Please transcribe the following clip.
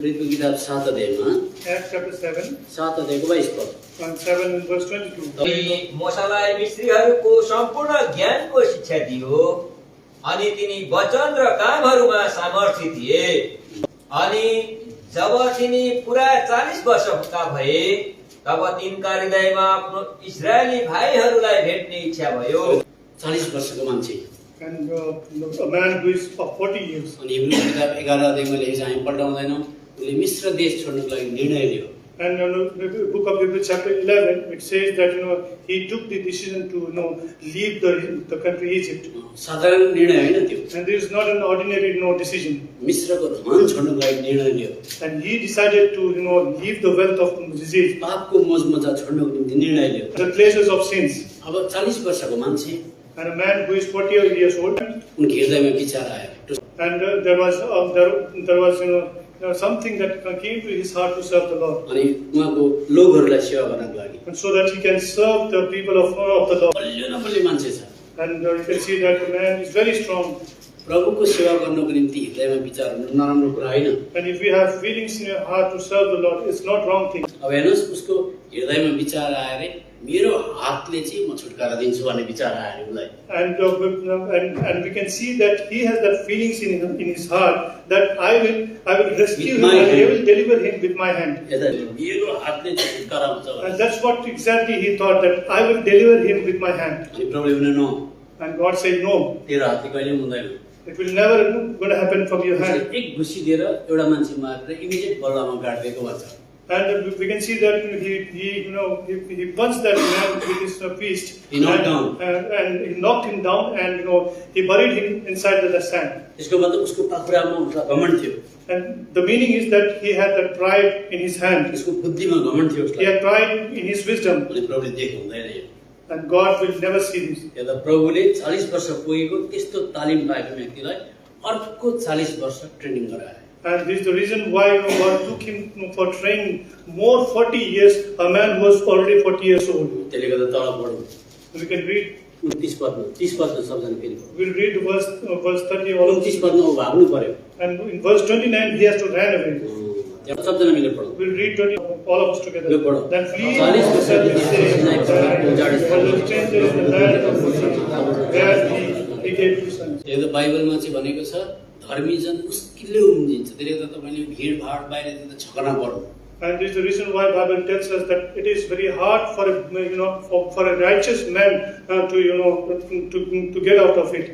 ऋतु किताब 7 अध्यायमा Acts chapter 7 7 अध्यायको 22 पद and 7 and verse 22. मोसालाई मिस्रीहरूको सम्पूर्ण ज्ञानको शिक्षा दियो अनि तिनी वचन र कामहरूमा सामर्थ्य थिए। अनि जब तिनी पुरा 40 वर्षका भए तब तिनका हृदयमा आफ्नो इस्राएली भाइहरूलाई भेट्ने इच्छा भयो। 40 वर्षको मान्छे And a man who is of 40 years. अनि हिब्रू किताब 11 अध्यायमा लेखेको छ, हामी पल्टाउँदैनौँ, उनले मिस्र देश छोड्नको लागि निर्णय लियो। And the book of Hebrews chapter 11, it says that he took the decision to leave the country Egypt. साधारण निर्णय होइन त्यो। And this is not an ordinary decision. मिस्रको धन छोड्नको लागि निर्णय लियो। And he decided to leave the wealth of Egypt. पापको मौज-मजा छोड्नको निम्ति निर्णय लियो। The places of sins. अब 40 वर्षको मान्छे And a man who is 40 years old. उनको हृदयमा विचार आयो। And there was something that came to his heart to serve the Lord. अनि उहाँको लोकहरूलाई सेवा गर्नको लागि। And so that he can serve the people of the Lord. बलियो न बलियो मान्छे छ। And you can see that the man is very strong. प्रभुको सेवा गर्नको निम्ति हृदयमा विचार हुनु नराम्रो कुरा होइन। And if we have feelings in your heart to serve the Lord, it's not wrong thing. अब हेर्नुहोस्, उसको हृदयमा विचार आयो रे, मेरो हातले चाहिँ म छुटकारा दिन्छु भन्ने विचार आयो उसलाई। And we can see that he has that feelings in his heart that I will rescue him, I will deliver him with my hand. मेरो हातले चाहिँ छुटकारा हुन्छ। And that's what exactly he thought, that I will deliver him with my hand. अनि प्रभुले भने no. And God said no. तेरो हातले कहिले पनि हुँदैन। It will never going to happen from your hand. एक घुसी दिएर एउटा मान्छे मारेर इमिडिएट बल्लामा गाड्दिएको भन्छ। And we can see that he punched that man with his fist. He knocked down. And he knocked him down, and he buried him inside the sand. त्यसको मतलब उसको पाखुरामा उसलाई घमण्ड थियो। And the meaning is that he had that pride in his hand. उसको बुद्धिमा घमण्ड थियो He उसलाई। had pride in his wisdom. अनि प्रभुले देख्नु हुँदैन यो। And God will never see this. यता प्रभुले 40 वर्ष पुगेको त्यस्तो तालिम पाएको व्यक्तिलाई अर्को 40 वर्ष ट्रेनिङ गराए। And this is the reason why God took him for training more 40 years, a man who was already 40 years old. त्यसले गर्दा तल पढौँ। We can read. 29 पदमा 30 पदमा सबजना फेरि। We'll read verse 30 all. 29 पदमा उ भाग्नु पर्यो। And in verse 29 he has to run away. त्यहाँ सबजना मिलेर पढौँ। We'll read 20 all of us together. यो पढौँ। Then flee 40 to वर्ष the land of where he gave his sons. यो त बाइबलमा चाहिँ भनेको छ धर्मीजन मुस्किलले उम्जिन्छ। त्यसले गर्दा तपाईले भिडभाड बाहिर जाँदा छकना पर्नु। And this is the reason why Bible tells us that it is very hard for a righteous man to get out of it.